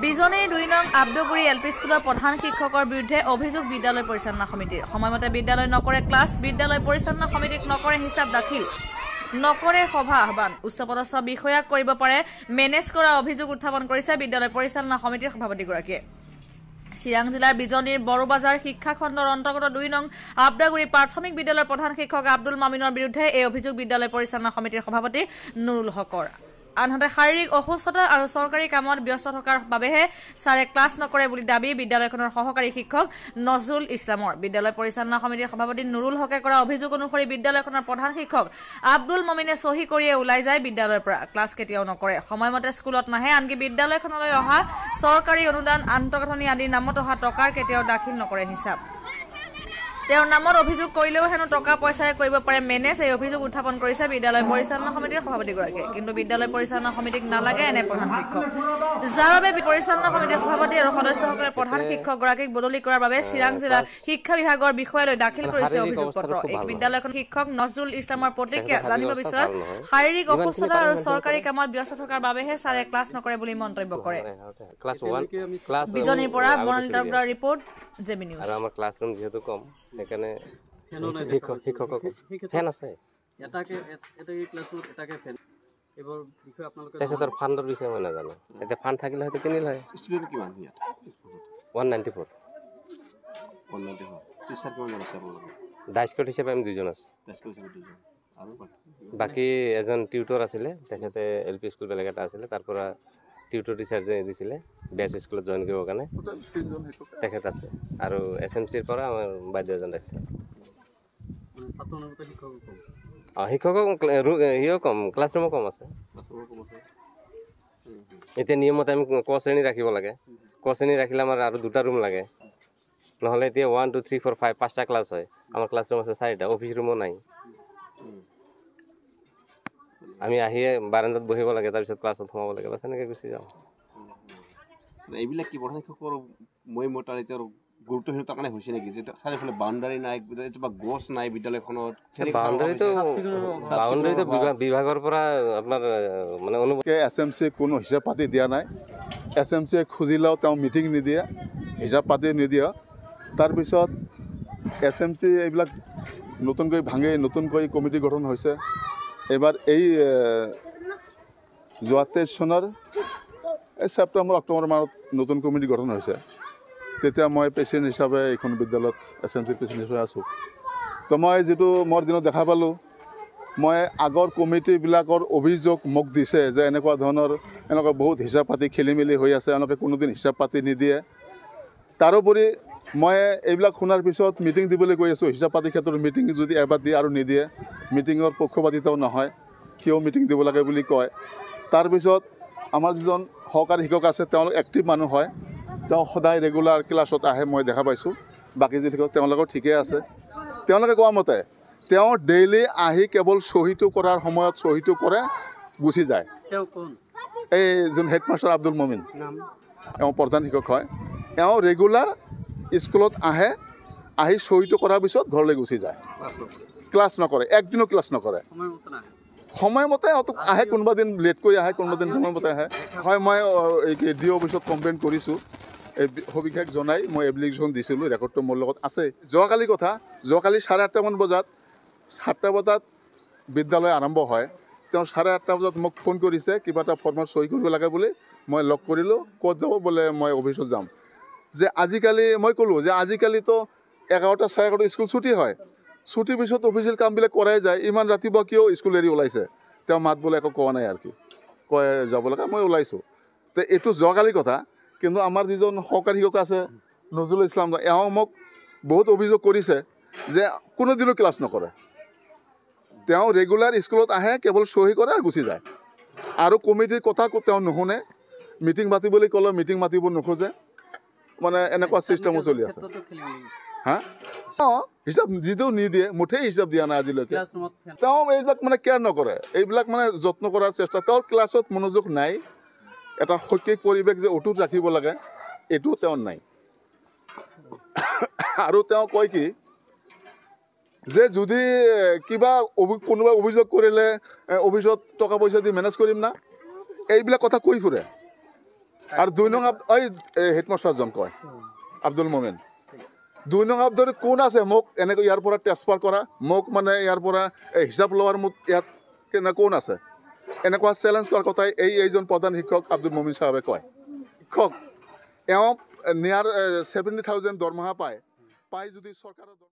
বিজনী ২ নং আব্দগুৰি এলপি স্কুলৰ প্ৰধান শিক্ষকৰ বিৰুদ্ধে অভিযোগ বিদ্যালয় পৰিচালনা সমিতিৰ সময়মতে বিদ্যালয় নকৰে ক্লাছ বিদ্যালয় পৰিচালনা সমিতিক নকৰে হিচাপ দাখিল নকৰে সভা আহ্বান উচ্চপদস্থ বিষয়াক কৰিব পাৰে মেনেজ কৰা অভিযোগ উত্থাপন কৰিছে বিদ্যালয় পৰিচালনা সমিতিৰ সভাপতিগৰাকীয়ে চিৰাং জিলাৰ বিজনীৰ বড়োবাজাৰ শিক্ষা খণ্ডৰ অন্তৰ্গত ২ নং আব্দাগুৰি প্ৰাথমিক বিদ্যালয়ৰ প্ৰধান শিক্ষক আব্দুল মামিনৰ বিৰুদ্ধে এই অভিযোগ বিদ্যালয় পৰিচালনা সমিতিৰ সভাপতি নুৰুল হকৰ আনহাতে শাৰীৰিক অসুস্থতা আৰু চৰকাৰী কামত ব্যস্ত থকাৰ বাবেহে ছাৰে ক্লাছ নকৰে বুলি দাবী বিদ্যালয়খনৰ সহকাৰী শিক্ষক নজৰুল ইছলামৰ বিদ্যালয় পৰিচালনা সমিতিৰ সভাপতি নুৰুল হকে কৰা অভিযোগ অনুসৰি বিদ্যালয়খনৰ প্ৰধান শিক্ষক আব্দুল মামিনে সহি কৰিয়ে ওলাই যায় বিদ্যালয়ৰ পৰা ক্লাছ কেতিয়াও নকৰে সময়মতে স্কুলত নাহে আনকি বিদ্যালয়খনলৈ অহা চৰকাৰী অনুদান আন্তঃগাঁথনি আদিৰ নামত অহা টকাৰ কেতিয়াও দাখিল নকৰে হিচাপ তেওঁৰ নামত অভিযোগ কৰিলেও হেনো টকা পইচাৰে কৰিব পাৰে মেনেজ এই অভিযোগ উত্থাপন কৰিছে বিদ্যালয় পৰিচালনা সমিতিৰ সভাপতিগৰাকীয়ে কিন্তু বিদ্যালয় পৰিচালনা সমিতিক নালাগে এনে প্ৰধান শিক্ষক যাৰ বাবে পৰিচালনা সমিতিৰ সভাপতি আৰু সদস্যসকলে প্ৰধান শিক্ষকগৰাকীক বদলি কৰাৰ বাবে চিৰাং জিলা শিক্ষা বিভাগৰ বিষয়ালৈ দাখিল কৰিছে অভিযোগ পত্ৰ এই বিদ্যালয়খন শিক্ষক নজৰুল ইছলামৰ প্ৰতিক্ৰিয়া জানিব বিচৰাত শাৰীৰিক অসুস্থতা আৰু চৰকাৰী কামত ব্যস্ত থকাৰ বাবেহে ছাৰে ক্লাছ নকৰে বুলি মন্তব্য কৰে বিজনীৰ পৰা বৰ্ণালী তালুকদাৰ ৰিপৰ্ট জেবি নিউজ আৰু আমাৰ ক্লাছৰুম যেহেতু কম সেইকাৰণে শিক্ষক ফেন আছে তেখেতৰ ফাণ্ডৰ বিষয়ে মই নাজানো এতিয়া ফাণ্ড থাকিলে হয়তো কিনিল হয় 194 ডাইস্কট হিচাপে আমি 2জন আছে বাকী এজন টিউটৰ আছিলে তেখেতে এলপি স্কুল বেলেগ এটা আছিলে তাৰ পৰা টিউটৰ টিচাৰ যে দিছিলে বেছ স্কুলত জইন কৰিবৰ কাৰণে তেখেত আছে আৰু SMCৰ পৰা আমাৰ বাইদেউ এজন আছে শিক্ষকক সিও কম ক্লাছৰুমো কম আছে এতিয়া নিয়মতে আমি ক শ্ৰেণী ৰাখিব লাগে ক শ্ৰেণী ৰাখিলে আমাৰ আৰু 2টা ৰুম লাগে নহ'লে এতিয়া 1 2 3 4 5 5টা ক্লাছ হয় আমাৰ ক্লাছৰুম আছে 4টা অফিচ ৰুমো নাই আমি আহিয়ে বাৰান্দাত বহিব লাগে তাৰপিছত ক্লাছত সোমাব লাগে বাছ এনেকৈ গুচি যাওঁ এইবিলাক কি প্ৰধান শিক্ষকৰ মই মোটালিতৰ গুৰুত্বহীনতাৰ কাৰণে হৈছে নেকি যে চাৰিওফালে বাউণ্ডাৰী নাই বা গছ নাই বিদ্যালয়খনত বাউণ্ডাৰীটো বিভাগৰ পৰা আপোনাৰ মানে SMC কোনো হিচাপ পাতি দিয়া নাই SMC খুজিলেও তেওঁ মিটিং নিদিয়ে হিচাপ পাতি নিদিয়ে তাৰপিছত SMC এইবিলাক নতুনকৈ ভাঙি নতুনকৈ কমিটি গঠন হৈছে এবাৰ এই যোৱা 23 চনৰ ছেপ্টেম্বৰ অক্টোবৰ মাহত নতুন কমিটি গঠন হৈছে তেতিয়া মই প্ৰেচিডেণ্ট হিচাপে এইখন বিদ্যালয়ত SMCৰ প্ৰেচিডেণ্ট হিচাপে আছোঁ তো মই যিটো মোৰ দিনত দেখা পালোঁ মই আগৰ কমিটিবিলাকৰ অভিযোগ মোক দিছে যে এনেকুৱা ধৰণৰ এনেকুৱা বহুত হিচাপ পাতি খেলি মেলি হৈ আছে এনেকৈ কোনোদিন হিচাপ পাতি নিদিয়ে তাৰোপৰি মই এইবিলাক শুনাৰ পিছত মিটিং দিবলৈ কৈ আছোঁ হিচাপ পাতি ক্ষেত্ৰত মিটিং যদি এবাৰ দিয়ে আৰু নিদিয়ে মিটিঙৰ পক্ষপাতিতাও নহয় কিয় মিটিং দিব লাগে বুলি কয় তাৰপিছত আমাৰ যিজন সহকাৰী শিক্ষক আছে তেওঁলোক এক্টিভ মানুহ হয় তেওঁ সদায় ৰেগুলাৰ ক্লাছত আহে মই দেখা পাইছোঁ বাকী যি শিক্ষক তেওঁলোকৰ ঠিকেই আছে তেওঁলোকে কোৱা মতে তেওঁ ডেইলি আহি কেৱল চহীটো কৰাৰ সময়ত চহীটো কৰে গুচি যায় এই যোন হেডমাষ্টাৰ আব্দুল মমিন এওঁ প্ৰধান শিক্ষক হয় এওঁ ৰেগুলাৰ স্কুলত আহে আহি চহীটো কৰাৰ পিছত ঘৰলৈ গুচি যায় ক্লাছ নকৰে একদিনো ক্লাছ নকৰে সময়মতে আহে কোনোবা দিন লেটকৈ আহে কোনোবা দিন সময়মতে আহে হয় মই DO অফিচত কমপ্লেইন কৰিছোঁ এই সবিশেষ জনাই মই এপ্লিকেশ্যন দিছিলোঁ ৰেকৰ্ডটো মোৰ লগত আছে যোৱাকালি কথা যোৱাকালি 8:30মান বজাত 7টা বজাত বিদ্যালয় আৰম্ভ হয় তেওঁ 8:30 বজাত মোক ফোন কৰিছে কিবা এটা ফৰ্মত চহী কৰিব লাগে বুলি মই লগ কৰিলোঁ ক'ত যাব বোলে মই অফিচত যাম যে আজিকালি মই ক'লোঁ যে আজিকালিতো 11টা 11:30 স্কুল ছুটি হয় ছুটিৰ পিছত অফিচিয়েল কামবিলাক কৰাই যায় ইমান ৰাতিপুৱা কিয় স্কুল এৰি ওলাইছে তেওঁ মাত বোলে একো কোৱা নাই আৰু কি কয় যাব লাগে মই ওলাইছোঁ তো এইটো যোৱাকালিৰ কথা কিন্তু আমাৰ যিজন সহকাৰী শিক্ষক আছে নজৰুল ইছলাম এওঁ মোক বহুত অভিযোগ কৰিছে যে কোনোদিনো ক্লাছ নকৰে তেওঁ ৰেগুলাৰ স্কুলত আহে কেৱল চহী কৰে আৰু গুচি যায় আৰু কমিটিৰ কথা তেওঁ নুশুনে মিটিং মাতিবলৈ ক'লে মিটিং মাতিব নোখোজে মানে এনেকুৱা চিষ্টেমো চলি আছে হা হিচাপ যিটো নিদিয়ে মুঠেই হিচাপ দিয়া নাই আজিলৈকে তেওঁ এইবিলাক মানে কেয়াৰ নকৰে এইবিলাক মানে যত্ন কৰাৰ চেষ্টা তেওঁৰ ক্লাছত মনোযোগ নাই এটা শৈক্ষিক পৰিৱেশ যে অটুট ৰাখিব লাগে এইটো তেওঁৰ নাই আৰু তেওঁ কয় কি যে যদি কিবা কোনোবাই অভিযোগ কৰিলে অফিচত টকা পইচা দি মেনেজ কৰিম না এইবিলাক কথা কৈ ফুৰে আৰু 2 নং হেডমাষ্টাৰজন কয় আব্দুল মোমেন 2 নং আব্দুলত কোন আছে মোক এনেকৈ ইয়াৰ পৰা ট্ৰেন্সফাৰ কৰা মোক মানে ইয়াৰ পৰা হিচাপ লোৱাৰ মোক ইয়াত কোন আছে এনেকুৱা চেলেঞ্জ কৰাৰ কথাই এইজন প্ৰধান শিক্ষক আব্দুল মোমিন চাহাবে কয় শিক্ষক এওঁ নিয়াৰ 70,000 দৰমহা পায় যদি চৰকাৰৰ